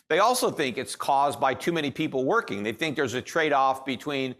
They also think it's caused by too many people working. They think there's a trade-off between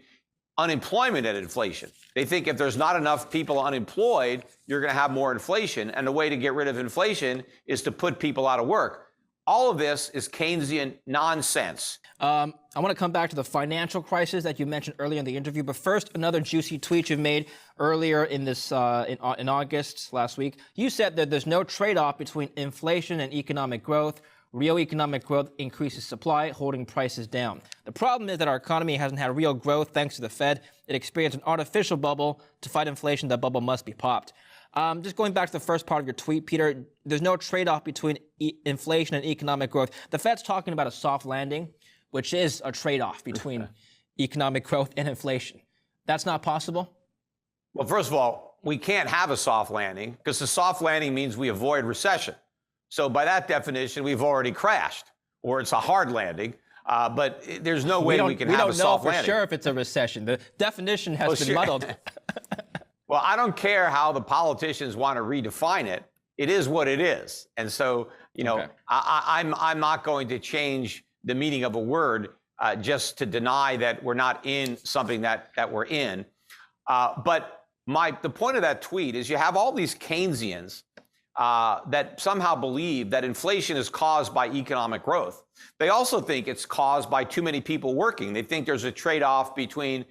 unemployment and inflation. They think if there's not enough people unemployed, you're going to have more inflation. And the way to get rid of inflation is to put people out of work. All of this is Keynesian nonsense. I want to come back to the financial crisis that you mentioned earlier in the interview. But first, another juicy tweet you made earlier in this in August last week. You said that there's no trade-off between inflation and economic growth. Real economic growth increases supply, holding prices down. The problem is that our economy hasn't had real growth thanks to the Fed. It experienced an artificial bubble. To fight inflation, that bubble must be popped. Just going back to the first part of your tweet, Peter, there's no trade-off between inflation and economic growth. The Fed's talking about a soft landing, which is a trade-off between economic growth and inflation. That's not possible? Well, first of all, we can't have a soft landing because the soft landing means we avoid recession. So by that definition, we've already crashed, or it's a hard landing. But there's no way we can have a soft landing. We don't know for sure if it's a recession. The definition has been muddled. Well, I don't care how the politicians want to redefine it. It is what it is. And so, I'm not going to change the meaning of a word just to deny that we're not in something that we're in. But the point of that tweet is you have all these Keynesians that somehow believe that inflation is caused by economic growth. They also think it's caused by too many people working. They think there's a trade-off between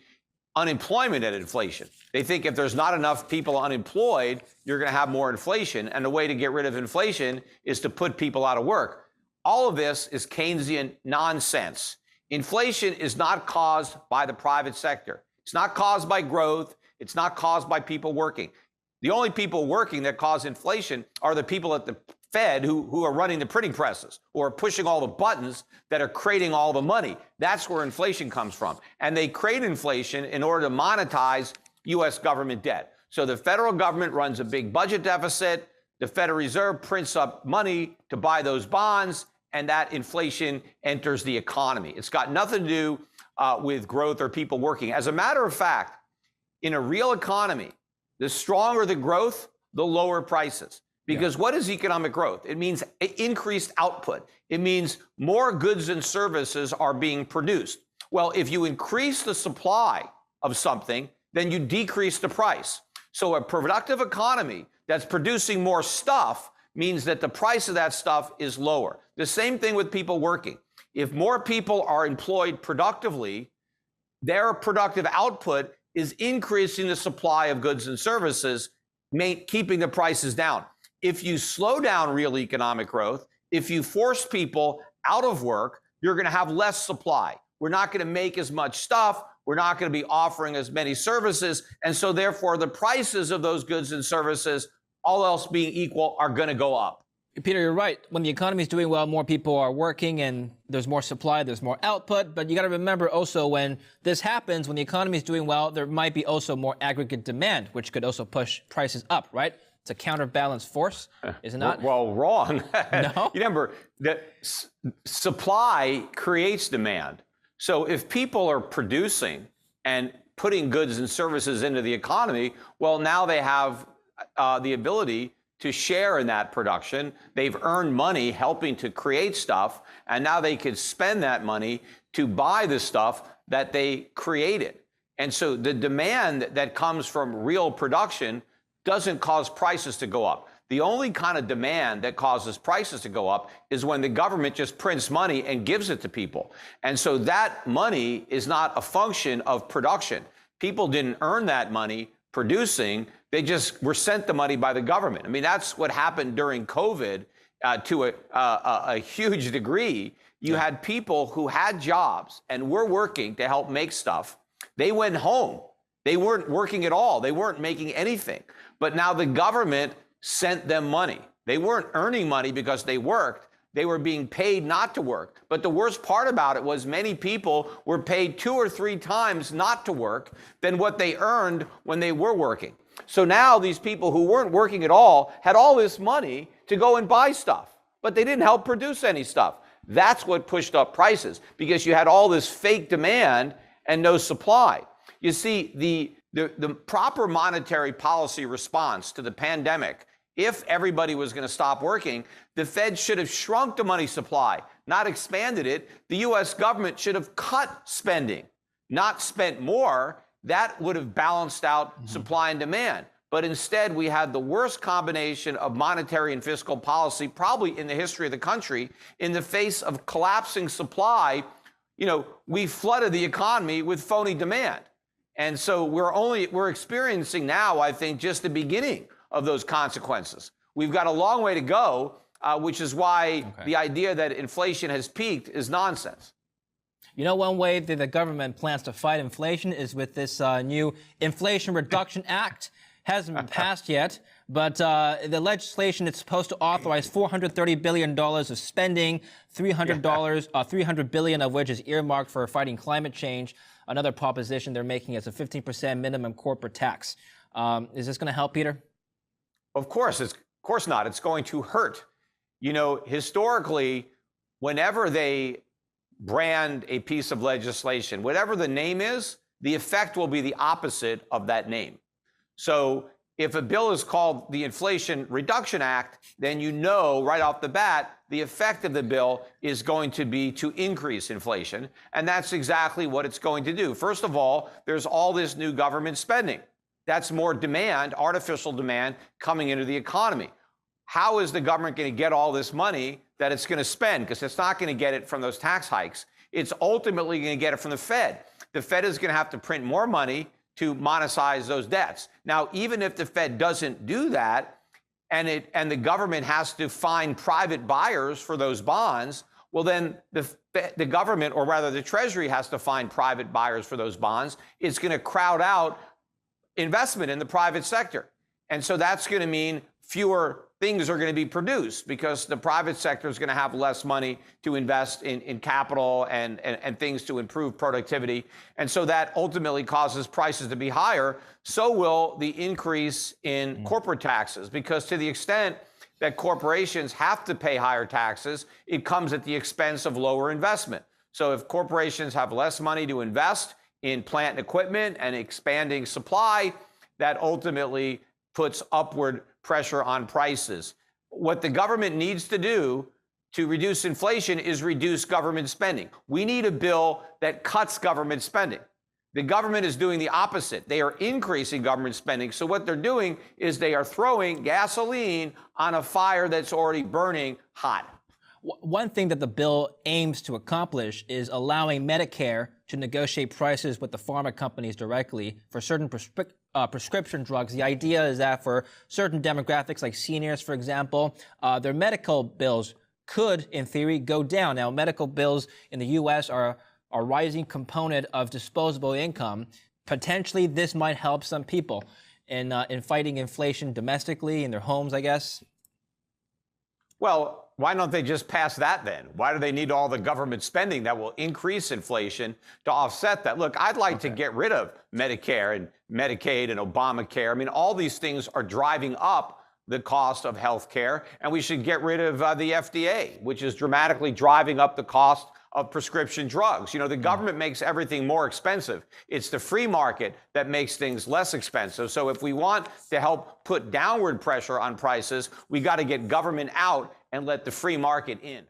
unemployment and inflation. They think if there's not enough people unemployed, you're going to have more inflation. And the way to get rid of inflation is to put people out of work. All of this is Keynesian nonsense. Inflation is not caused by the private sector. It's not caused by growth. It's not caused by people working. The only people working that cause inflation are the people at the Fed who are running the printing presses or pushing all the buttons that are creating all the money. That's where inflation comes from. And they create inflation in order to monetize U.S. government debt. So the federal government runs a big budget deficit. The Federal Reserve prints up money to buy those bonds, and that inflation enters the economy. It's got nothing to do with growth or people working. As a matter of fact, in a real economy, the stronger the growth, the lower prices. Because what is economic growth? It means increased output. It means more goods and services are being produced. Well, if you increase the supply of something, then you decrease the price. So a productive economy that's producing more stuff means that the price of that stuff is lower. The same thing with people working. If more people are employed productively, their productive output is increasing the supply of goods and services, keeping the prices down. If you slow down real economic growth, if you force people out of work, you're going to have less supply. We're not going to make as much stuff. We're not going to be offering as many services. And so therefore, the prices of those goods and services, all else being equal, are going to go up. Peter, you're right. When the economy is doing well, more people are working and there's more supply, there's more output. But you got to remember also when this happens, when the economy is doing well, there might be also more aggregate demand, which could also push prices up, right? It's a counterbalance force, is it not? Well, wrong. No? You remember that supply creates demand. So if people are producing and putting goods and services into the economy, well, now they have the ability to share in that production. They've earned money helping to create stuff, and now they could spend that money to buy the stuff that they created. And so the demand that comes from real production doesn't cause prices to go up. The only kind of demand that causes prices to go up is when the government just prints money and gives it to people. And so that money is not a function of production. People didn't earn that money producing. They just were sent the money by the government. I mean, that's what happened during COVID to a huge degree. You had people who had jobs and were working to help make stuff. They went home. They weren't working at all. They weren't making anything. But now the government sent them money. They weren't earning money because they worked. They were being paid not to work. But the worst part about it was many people were paid 2 or 3 times not to work than what they earned when they were working. So now these people who weren't working at all had all this money to go and buy stuff, but they didn't help produce any stuff. That's what pushed up prices, because you had all this fake demand and no supply. You see, the proper monetary policy response to the pandemic, if everybody was going to stop working, the Fed should have shrunk the money supply, not expanded it. The U.S. government should have cut spending, not spent more. That would have balanced out supply and demand. But instead, we had the worst combination of monetary and fiscal policy probably in the history of the country. In the face of collapsing supply, we flooded the economy with phony demand. And so we're experiencing now, I think, just the beginning of those consequences. We've got a long way to go, which is why the idea that inflation has peaked is nonsense. One way that the government plans to fight inflation is with this new Inflation Reduction Act. Hasn't been passed yet, but the legislation is supposed to authorize $430 billion of spending, $300 billion of which is earmarked for fighting climate change. Another proposition they're making is a 15% minimum corporate tax. Is this going to help, Peter? Of course not. It's going to hurt. Historically, whenever they brand a piece of legislation, whatever the name is, the effect will be the opposite of that name. So if a bill is called the Inflation Reduction Act, then right off the bat, the effect of the bill is going to be to increase inflation. And that's exactly what it's going to do. First of all, there's all this new government spending. That's more demand, artificial demand, coming into the economy. How is the government going to get all this money that it's going to spend? Because it's not going to get it from those tax hikes. It's ultimately going to get it from the Fed. The Fed is going to have to print more money to monetize those debts. Now, even if the Fed doesn't do that, and the government has to find private buyers for those bonds, well, then the government, or rather the Treasury, has to find private buyers for those bonds. It's going to crowd out investment in the private sector. And so that's going to mean fewer things are going to be produced because the private sector is going to have less money to invest in capital and things to improve productivity. And so that ultimately causes prices to be higher. So will the increase in corporate taxes, because to the extent that corporations have to pay higher taxes, it comes at the expense of lower investment. So if corporations have less money to invest in plant and equipment and expanding supply, that ultimately puts upward pressure on prices. What the government needs to do to reduce inflation is reduce government spending. We need a bill that cuts government spending. The government is doing the opposite. They are increasing government spending. So what they're doing is they are throwing gasoline on a fire that's already burning hot. One thing that the bill aims to accomplish is allowing Medicare to negotiate prices with the pharma companies directly for certain prescription drugs. The idea is that for certain demographics, like seniors, for example, their medical bills could, in theory, go down. Now, medical bills in the U.S. are a rising component of disposable income. Potentially, this might help some people in fighting inflation domestically in their homes, I guess. Well, why don't they just pass that then? Why do they need all the government spending that will increase inflation to offset that? Look, I'd like to get rid of Medicare and Medicaid and Obamacare. I mean, all these things are driving up the cost of health care, and we should get rid of the FDA, which is dramatically driving up the cost of prescription drugs. The government makes everything more expensive. It's the free market that makes things less expensive. So if we want to help put downward pressure on prices, we got to get government out and let the free market in.